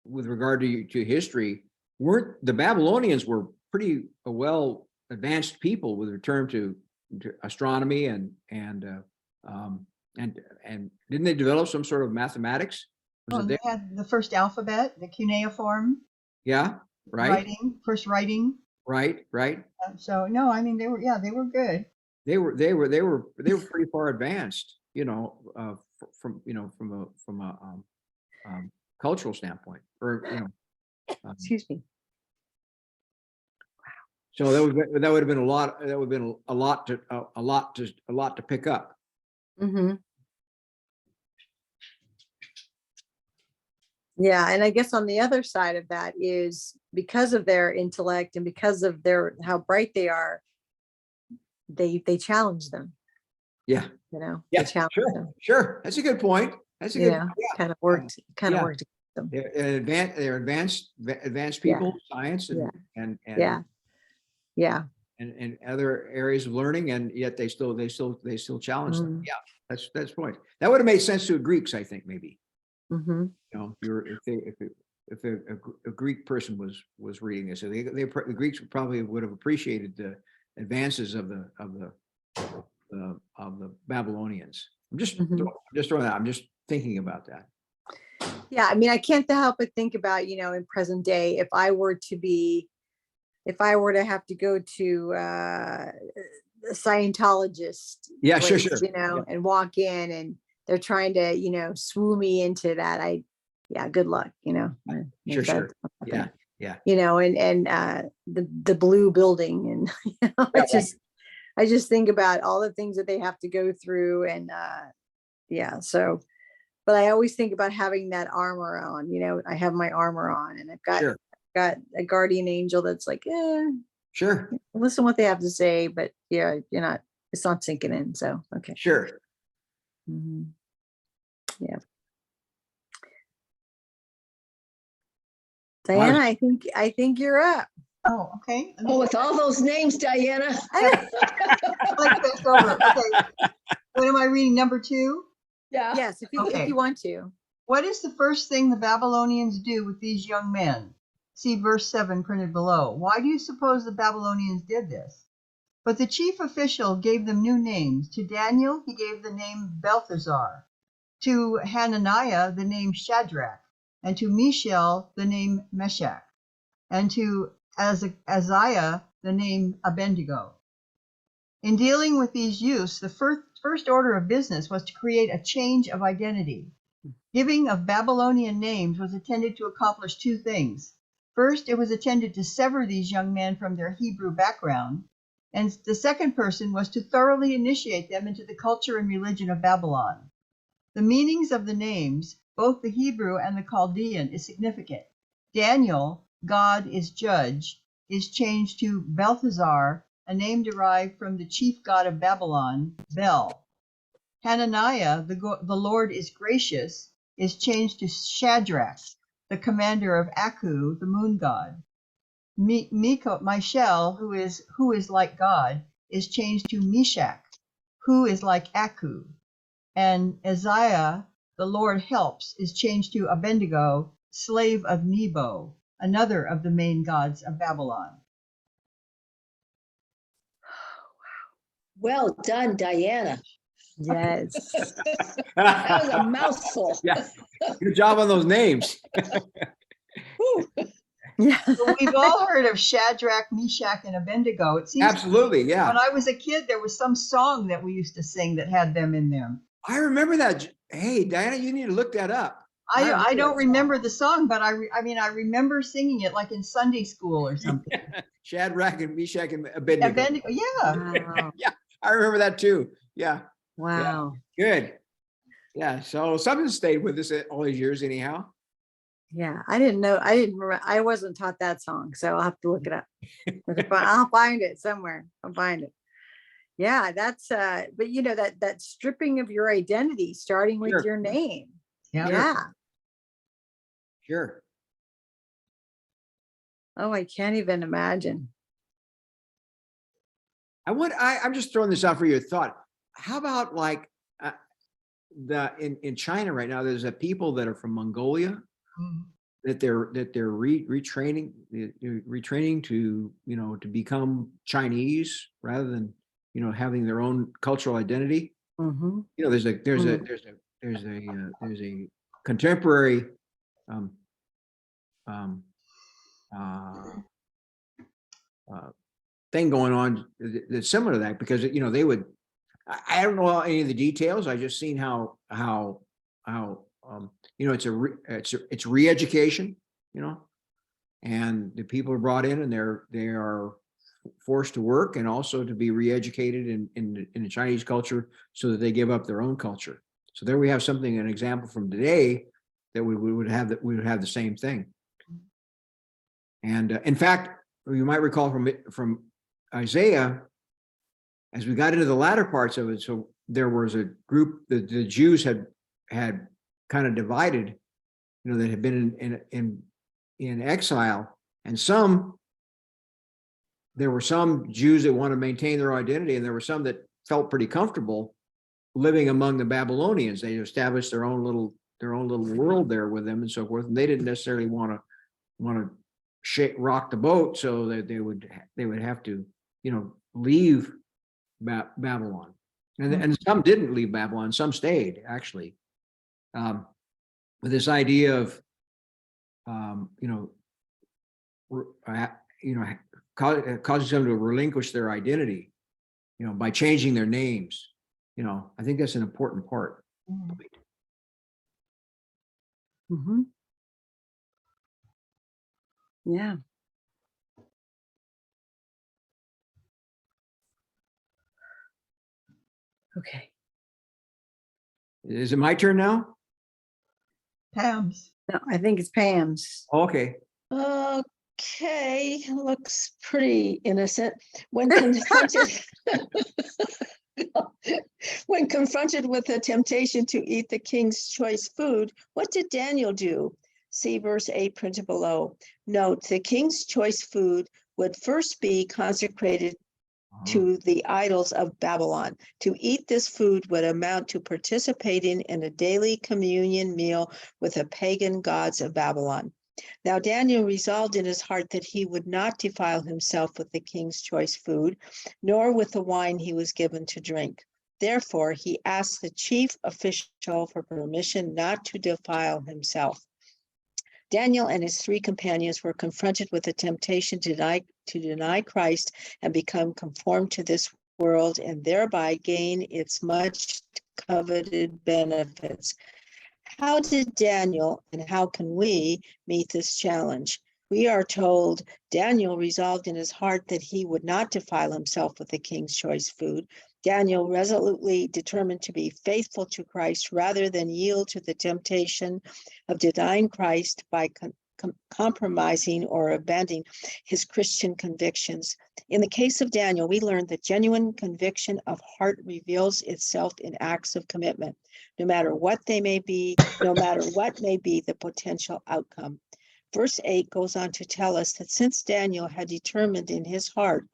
with regard to history. The Babylonians were pretty well advanced people with return to astronomy and didn't they develop some sort of mathematics? Was it They there? had the first alphabet, the cuneiform. Yeah. Right. First writing. Right. So no, I mean they were good. They were pretty far advanced, from a cultural standpoint, or Excuse me. so that would have been a lot. That would have been a lot to pick up. Mm-hmm. Yeah, and I guess on the other side of that is because of their intellect and because of how bright they are, they challenge them. Yeah. They Yeah. challenge Sure. them. Sure. That's a good point. That's a good. Yeah. Kind of worked. Yeah. Worked against them. They're advanced people, science and other areas of learning, and yet they still challenge them. Yeah, that's the point. That would have made sense to the Greeks, I think, maybe. Mm-hmm. If a Greek person was reading this, the Greeks probably would have appreciated the advances of the Babylonians. I'm just throwing that. I'm just thinking about that. Yeah, I mean, I can't help but think about, in present day, if I were to have to go to a Scientologist, Yeah, place, sure. and walk in and they're trying to, swoo me into that. Good luck, Sure. Yeah. And the blue building and, I just think about all the things that they have to go through and, so, but I always think about having that armor on, I have my armor on and I've got a guardian angel that's like, Sure. listen what they have to say, but it's not sinking in. So, okay. Sure. Mm-hmm. Yeah. Diana, I think you're up. Oh, okay. Oh, with all those names, Diana. Okay. What am I reading? Number 2? Yeah. Yes, if you want to. What is the first thing the Babylonians do with these young men? See verse 7 printed below. Why do you suppose the Babylonians did this? But the chief official gave them new names. To Daniel, he gave the name Belteshazzar. To Hananiah, the name Shadrach. And to Mishael, the name Meshach. And to Azariah, the name Abednego. In dealing with these youths, the first order of business was to create a change of identity. Giving of Babylonian names was intended to accomplish 2 things. First, it was intended to sever these young men from their Hebrew background, and the second person was to thoroughly initiate them into the culture and religion of Babylon. The meanings of the names, both the Hebrew and the Chaldean, is significant. Daniel, God is judge, is changed to Belteshazzar, a name derived from the chief god of Babylon, Bel. Hananiah, the Lord is gracious, is changed to Shadrach, the commander of Aku, the moon god. Mishael, who is like God, is changed to Meshach, who is like Aku. And Azariah, the Lord helps, is changed to Abednego, slave of Nebo, another of the main gods of Babylon. Well done, Diana. Yes. That was a mouthful. Yeah. Good job on those names. Yeah. Well, we've all heard of Shadrach, Meshach, and Abednego. It seems Absolutely, yeah. when I was a kid, there was some song that we used to sing that had them in them. I remember that. Hey, Diana, you need to look that up. I don't that remember the song, but I remember singing it like in Sunday school or song. something. Shadrach and Meshach and Abednego. Abednego, yeah. Wow. Yeah, I remember that too. Yeah, Wow. good. Yeah, so something stayed with us all these years anyhow. Yeah. I didn't know. I wasn't taught that song. So I'll have to look it up. I'll find it somewhere. I'll find it. Yeah. That's, but you know, that stripping of your identity, starting with Sure. your name. Yeah. Yeah. Sure. Oh, I can't even imagine. I'm just throwing this out for your thought. How about like in China right now, there's a people that are from Mongolia Mhm. that they're retraining to, to become Chinese rather than, having their own cultural identity. Mhm. There's a contemporary um, um, uh, thing going on that's similar to that, because they would. I don't know any of the details. I just seen how it's re-education, and the people are brought in and they are forced to work and also to be re-educated in the Chinese culture so that they give up their own culture. So there we have an example from today that we would have the same thing. And in fact, you might recall from Isaiah, as we got into the latter parts of it, so there was a group that the Jews had kind of divided, that had been in exile, and there were some Jews that want to maintain their identity, and there were some that felt pretty comfortable living among the Babylonians. They established their own little world there with them and so forth, and they didn't necessarily want to rock the boat, so that they would have to, leave Babylon, and some didn't leave Babylon, some stayed actually, with this idea of, causing them to relinquish their identity, by changing their names. I think that's an important part. Mhm. Mhm. Yeah. Okay. Is it my turn now? Pam's. No, I think it's Pam's. Okay. Okay, looks pretty innocent. When confronted, when confronted with the temptation to eat the king's choice food, what did Daniel do? See verse 8 printed below. Note, the king's choice food would first be consecrated to the idols of Babylon. To eat this food would amount to participating in a daily communion meal with the pagan gods of Babylon. Now Daniel resolved in his heart that he would not defile himself with the king's choice food, nor with the wine he was given to drink. Therefore, he asked the chief official for permission not to defile himself. Daniel and his three companions were confronted with the temptation to deny Christ and become conformed to this world and thereby gain its much coveted benefits. How did Daniel and how can we meet this challenge? We are told Daniel resolved in his heart that he would not defile himself with the king's choice food. Daniel resolutely determined to be faithful to Christ rather than yield to the temptation of denying Christ by compromising or abandoning his Christian convictions. In the case of Daniel, we learned that genuine conviction of heart reveals itself in acts of commitment, no matter what they may be, no matter what may be the potential outcome. Verse 8 goes on to tell us that since Daniel had determined in his heart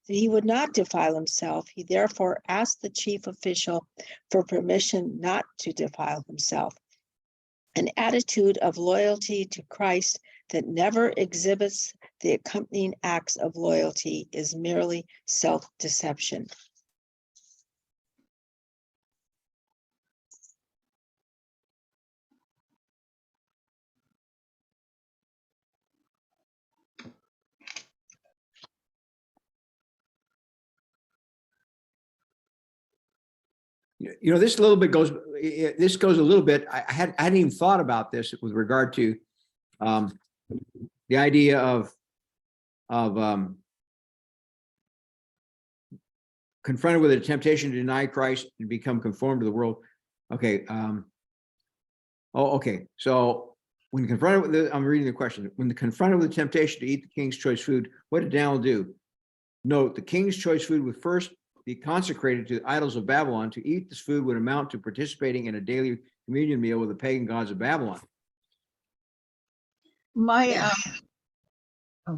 that he would not defile himself, he therefore asked the chief official for permission not to defile himself. An attitude of loyalty to Christ that never exhibits the accompanying acts of loyalty is merely self-deception. This a little bit goes, this goes a little bit, I hadn't even thought about this with regard to the idea of confronted with a temptation to deny Christ and become conformed to the world. Okay. Okay. So when confronted with I'm reading the question. When confronted with the temptation to eat the king's choice food, what did Daniel do? Note, the king's choice food would first be consecrated to the idols of Babylon. To eat this food would amount to participating in a daily communion meal with the pagan gods of Babylon.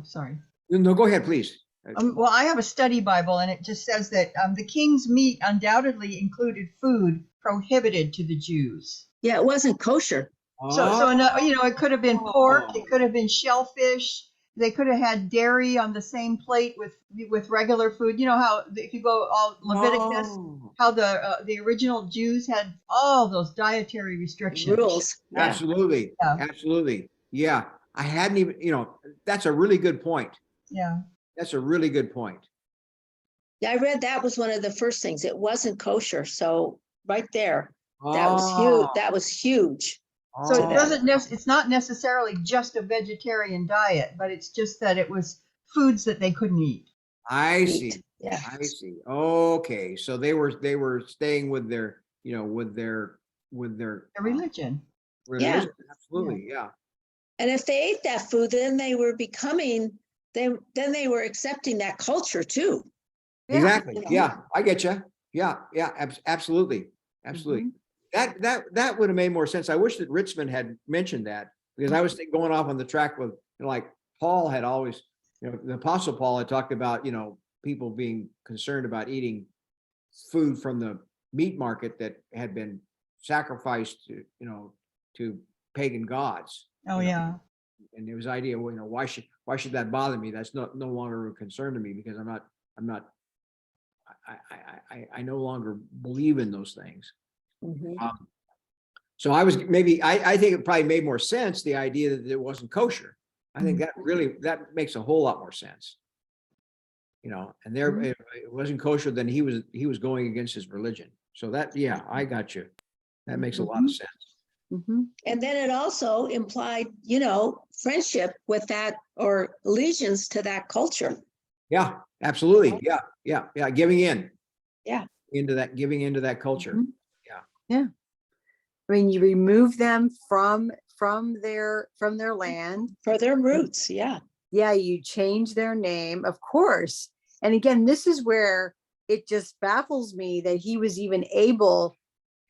Sorry. No, go ahead, please. Well, I have a study Bible, and it just says that the king's meat undoubtedly included food prohibited to the Jews. Yeah, it wasn't kosher. So it could have been pork, it could have been shellfish. They could have had dairy on the same plate with regular food. You know how if you go all Leviticus, how the original Jews had all those dietary restrictions. Rules. Yeah. Absolutely. Yeah. Absolutely. Yeah. I hadn't even, that's a really good point. Yeah. That's a really good point. Yeah, I read that was one of the first things. It wasn't kosher. So right there, that was huge. That was huge. So it's not necessarily just a vegetarian diet, but it's just that it was foods that they couldn't eat. I see. Yeah. I see. Okay. So they were staying with their, with their religion. Yeah. Absolutely. Yeah. And if they ate that food, then they were then they were accepting that culture too. Exactly. Yeah. I get you. Yeah. Yeah. Absolutely. Absolutely. Mm-hmm. That would have made more sense. I wish that Ritzman had mentioned that, because I was going off on the track with, like Paul had always, the Apostle Paul had talked about, people being concerned about eating food from the meat market that had been sacrificed to pagan gods. Oh yeah. And there was the idea, why should that bother me? That's no longer a concern to me, because I no longer believe in those things. Mm-hmm. So I think it probably made more sense, the idea that it wasn't kosher. I think that makes a whole lot more sense. And there, if it wasn't kosher, then he was going against his religion. So I got you. That makes a lot of sense. Mm-hmm. And then it also implied, friendship with that, or allegiance to that culture. Yeah, absolutely. Yeah. Giving in. Yeah. Giving into that culture. Mm-hmm. Yeah. I mean, you remove them from their land, for their roots. Yeah. Yeah. You change their name, of course. And again, this is where it just baffles me that he was even able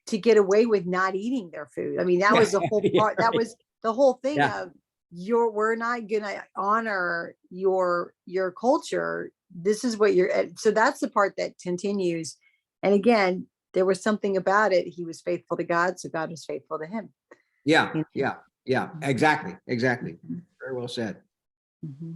to get away with not eating their food. I mean, that was the whole part. That was the whole thing of we're not gonna honor your culture. This is what so that's the part that continues. And again, there was something about it. He was faithful to God, so God was faithful to him. Yeah. Exactly. Mm-hmm. Very well said. Mm-hmm.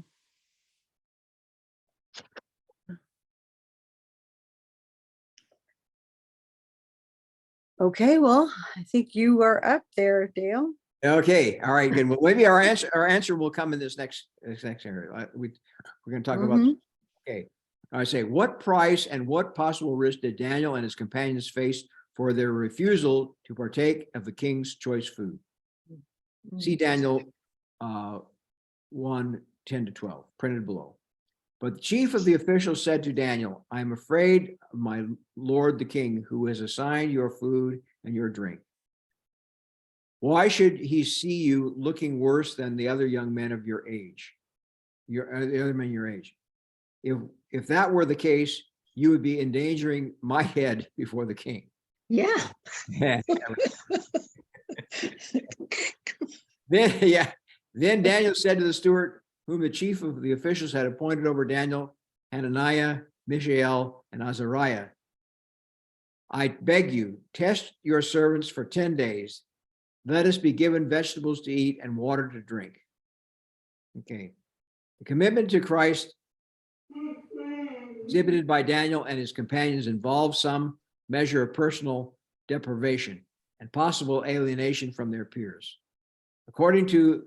Okay, well, I think you are up there, Dale. Okay, all right, good. Well, maybe our answer will come in this next area. We're going to talk about. Okay, I say, what price and what possible risk did Daniel and his companions face for their refusal to partake of the king's choice food? See Daniel 1:10-12, printed below. But the chief of the officials said to Daniel, I am afraid of my lord the king, who has assigned your food and your drink. Why should he see you looking worse than the other young men of your age? The other men your age. If that were the case, you would be endangering my head before the king. Yeah. Then Daniel said to the steward, whom the chief of the officials had appointed over Daniel, Hananiah, Mishael, and Azariah, I beg you, test your servants for 10 days. Let us be given vegetables to eat and water to drink. Okay. The commitment to Christ exhibited by Daniel and his companions involved some measure of personal deprivation and possible alienation from their peers. According to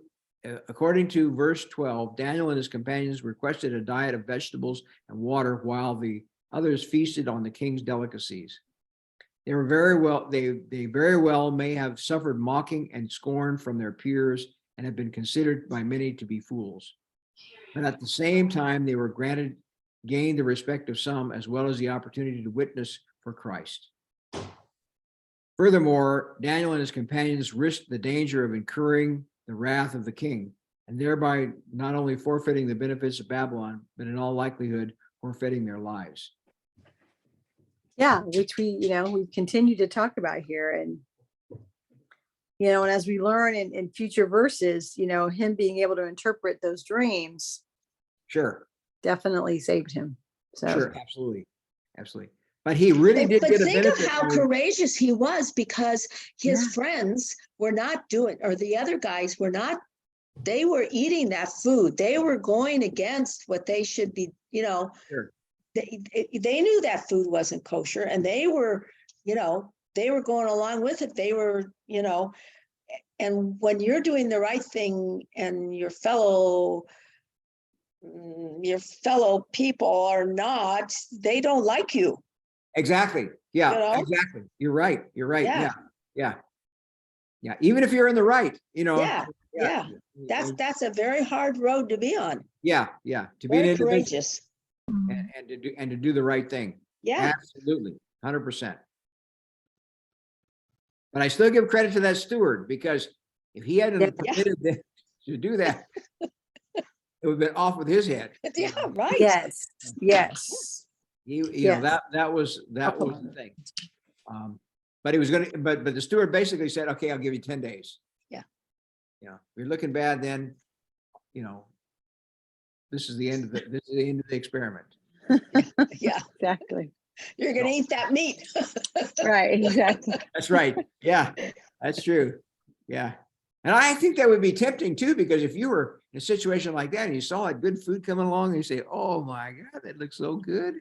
verse 12, Daniel and his companions requested a diet of vegetables and water while the others feasted on the king's delicacies. They were very well, they very well may have suffered mocking and scorn from their peers and have been considered by many to be fools. But at the same time, they were gained the respect of some, as well as the opportunity to witness for Christ. Furthermore, Daniel and his companions risked the danger of incurring the wrath of the king, and thereby not only forfeiting the benefits of Babylon, but in all likelihood, forfeiting their lives. Yeah, which we continue to talk about here. And, and as we learn in future verses, him being able to interpret those dreams Sure. definitely saved him. So Sure, absolutely. Absolutely. But he really did But get a think of benefit. how courageous he was, because his Yeah. friends were not doing, or the other guys were not, they were eating that food. They were going against what they should be, Sure. They knew that food wasn't kosher, and they were going along with it. They were, and when you're doing the right thing and your fellow people are not, they don't like you. Exactly. Yeah, exactly. You're right. You're right. Yeah. Even if you're in the right, Yeah. That's a very hard road to be on. Yeah. To be an Very individual courageous. and to do the right thing. Yeah. Absolutely. 100%. But I still give credit to that steward, because if he hadn't permitted them to do that, it would have been off with his head. Yeah, right. yes. That was the thing. But he was going to, but the steward basically said, okay, I'll give you 10 days. Yeah. You're looking bad then, this is the end of the experiment. Yeah. Exactly. You're going to eat that meat. Right. Exactly. That's right. Yeah, that's true. Yeah. And I think that would be tempting too, because if you were in a situation like that and you saw that good food coming along and you say, oh my God, that looks so good.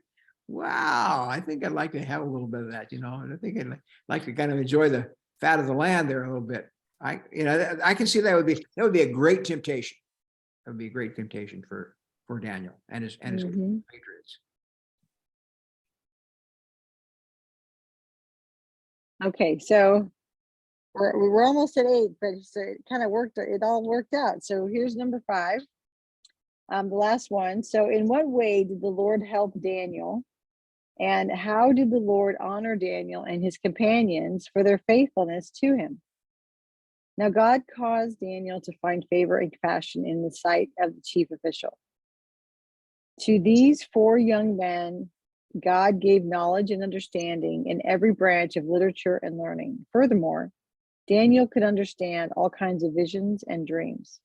Wow. I think I'd like to have a little bit of that, and I think I'd like to kind of enjoy the fat of the land there a little bit. I can see that would be a great temptation. That would be a great temptation for Daniel and his patriots. Okay. So we're almost at 8, but it kind of worked. It all worked out. So here's number 5. The last one. So in what way did the Lord help Daniel? And how did the Lord honor Daniel and his companions for their faithfulness to him? Now God caused Daniel to find favor and compassion in the sight of the chief official. To these 4 young men, God gave knowledge and understanding in every branch of literature and learning. Furthermore, Daniel could understand all kinds of visions and dreams.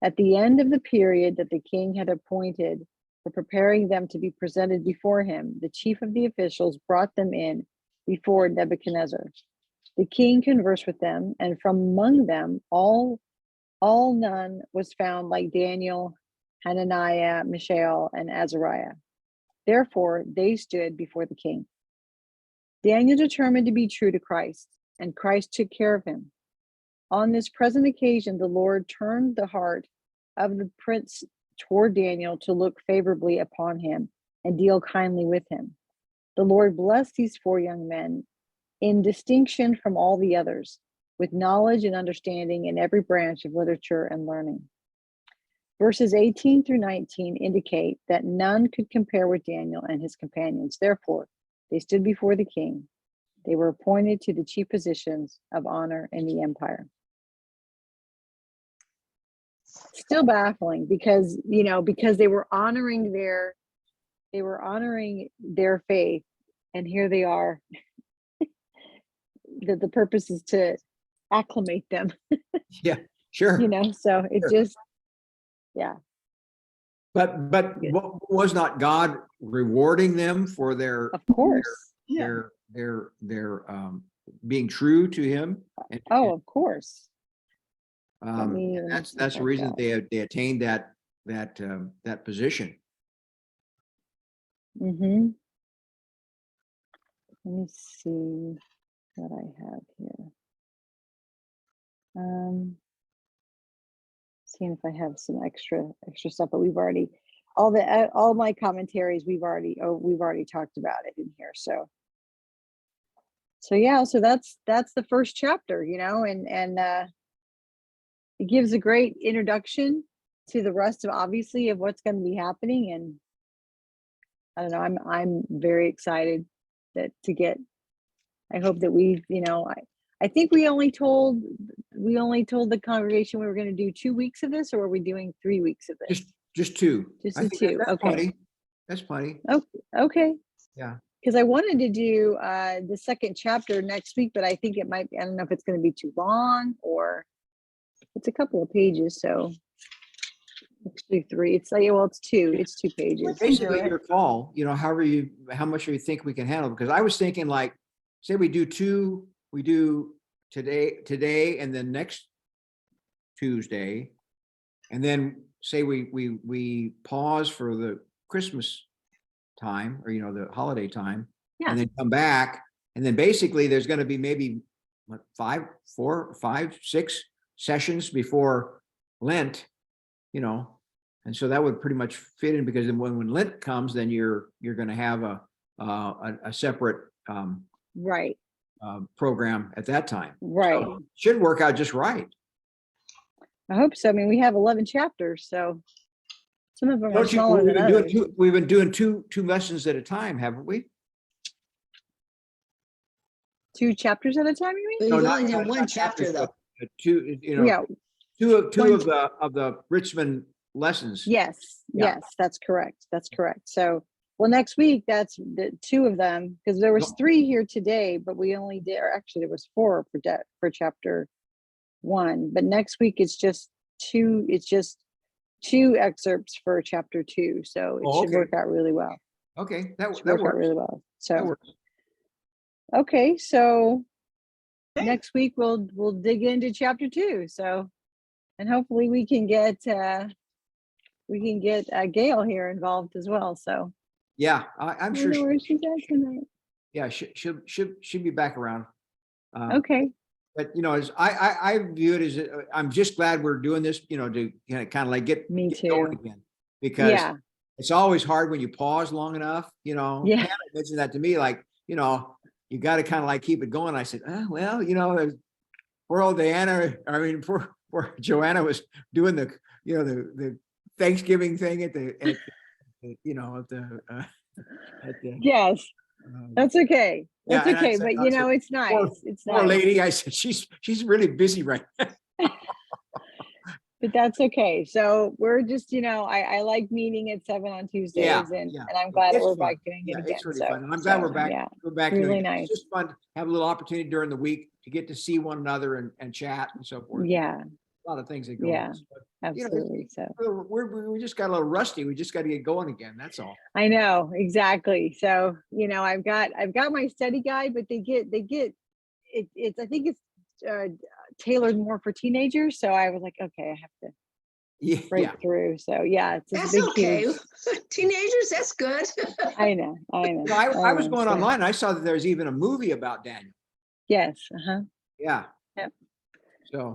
At the end of the period that the king had appointed for preparing them to be presented before him, the chief of the officials brought them in before Nebuchadnezzar. The king conversed with them, and from among them all none was found like Daniel, Hananiah, Mishael, and Azariah. Therefore, they stood before the king. Daniel determined to be true to Christ, and Christ took care of him. On this present occasion, the Lord turned the heart of the prince toward Daniel to look favorably upon him and deal kindly with him. The Lord blessed these 4 young men in distinction from all the others, with knowledge and understanding in every branch of literature and learning. Verses 18 through 19 indicate that none could compare with Daniel and his companions. Therefore, they stood before the king. They were appointed to the chief positions of honor in the empire. Still baffling because they were honoring their faith, and here they are. The purpose is to acclimate them. Yeah, sure. So it just, yeah. But was not God rewarding them for their, of course, their being true to him? Of course. That's the reason they attained that position. Mm-hmm. Let me see what I have here. Seeing if I have some extra stuff, but we've already all my commentaries we've already talked about it in here. So yeah, so that's the first chapter, and it gives a great introduction to the rest of obviously of what's going to be happening. And I don't know, I'm very excited to get, I hope that I think we only told the congregation we were going to do 2 weeks of this, or were we doing 3 weeks of this? Just two. Just I the think two, that's okay. plenty. That's plenty. Okay. Yeah. Because I wanted to do the second chapter next week, but I think I don't know if it's going to be too long, or it's a couple of pages, so actually 3. It's like, well, it's 2 pages. Basically your call, how much you think we can handle, because I was thinking, like, say we do today and then next Tuesday, and then say we pause for the Christmas time, or the holiday time, Yeah. and then come back, and then basically there's going to be maybe 4, 5, 6 sessions before Lent, and so that would pretty much fit in, because then when Lent comes, then you're going to have a separate Right. program at that time. Right. So should work out just right. I hope so. I mean, we have 11 chapters, so some of them are smaller than others. We've been doing two lessons at a time, haven't we? 2 chapters at a time, you mean? We've No, only not done one chapter, chapters, though. but two, Yeah. two of One- the Richmond lessons. Yes. Yeah. Yes, that's correct. That's correct. So, well, next week, that's the 2 of them, because there was 3 here today, but we only did, or actually there was 4 for chapter 1, but next week it's just 2. It's just 2 excerpts for chapter 2, so it should work out really well. Okay, that Should work out works. really well. That So, works. okay, so Okay. next week we'll dig into chapter 2. So, and hopefully we can get Gail here involved as well. So Yeah, I'm I sure. don't know where she's at tonight. Yeah, she'll be back around. Okay. But as I view it as, I'm just glad we're doing this, to kind of like get Me going too. again, because Yeah. it's always hard when you pause long enough. Yeah. Hannah mentioned that to me, like, you got to kind of like keep it going. I said, well, poor old Diana. I mean, poor Joanna was doing the Thanksgiving thing at the Yes, that's okay. Yeah, That's and I okay. said- But I said, it's nice. It's poor nice. lady. I said, she's really busy right now. But that's okay. So we're just, I like meeting at 7 on Tuesdays, Yeah, and yeah. I'm glad that It's we're fun. back doing Yeah, it again. it's really So- fun. And I'm glad so, we're back. Yeah, We're back really doing it. nice. It's just fun to have a little opportunity during the week to get to see one another and chat and so forth. yeah, A lot of things that go Yeah. on. absolutely. So We just got a little rusty. We just got to get going again. That's all. I know exactly. So I've got my study guide, but they get it's I think it's tailored more for teenagers. So I was like, okay, I have to break Yeah. through. So yeah, it's That's a big okay. huge. Teenagers, that's good. I know. I was going so- online. I saw that there's even a movie about Daniel. Yes. Yeah. Yep.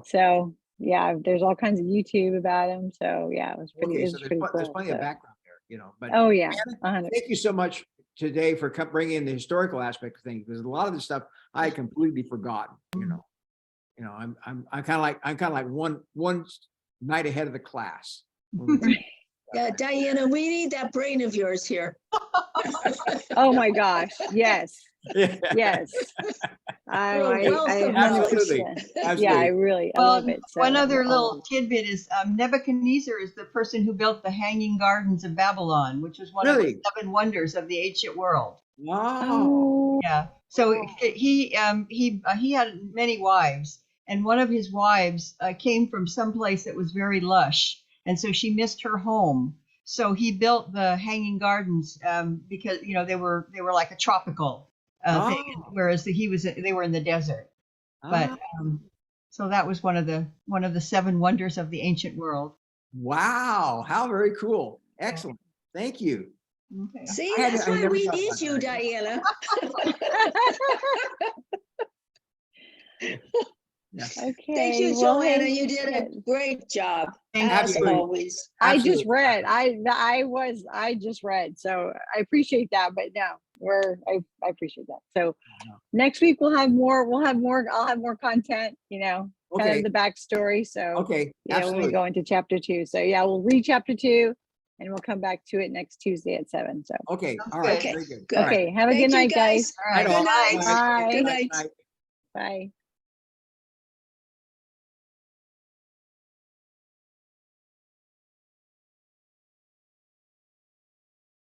So, Yeah, there's all kinds of YouTube about him. So yeah, it was pretty. okay. It So was there's, pretty there's cool. plenty So- of background there, but Oh yeah. Hannah, 100%. thank you so much today for bringing in the historical aspect of things, because a lot of the stuff I had completely forgotten. I'm kind of like one night ahead of the class. Yeah, Diana, we need that brain of yours here. Oh my gosh. Yes. Yes. I welcome. 100%. Yeah, I Absolutely. really, I Well, love it. one So, other little tidbit is Nebuchadnezzar is the person who built the Hanging Gardens of Babylon, which was one of Really? the 7 wonders of the ancient world. Wow. Oh, Yeah. So he had many wives, and one of his wives came from someplace that was very lush, and so she missed her home. So he built the Hanging Gardens because they were like a tropical thing, whereas they were in the desert. But so that was one of the 7 wonders of the ancient world. Wow. How very cool. Excellent. Thank you. Okay. See, I that's why never we thought need about you, that. Diana. Yeah. okay. Thank you, well, Joanna. hey, You did a great job, Thank as you. always. I just Absolutely. read. I just read. So I appreciate that, but no, I appreciate that. So next week I'll have more content, kind Okay. of the backstory. So Okay, yeah, when we absolutely. go into chapter 2. So yeah, we'll read chapter 2 and we'll come back to it next Tuesday at 7. So Okay, Sounds all right, good. very good. Good. All right. okay, have a Thank good you, night, guys. All right. Good night. Bye. Good Night, night. night. Bye.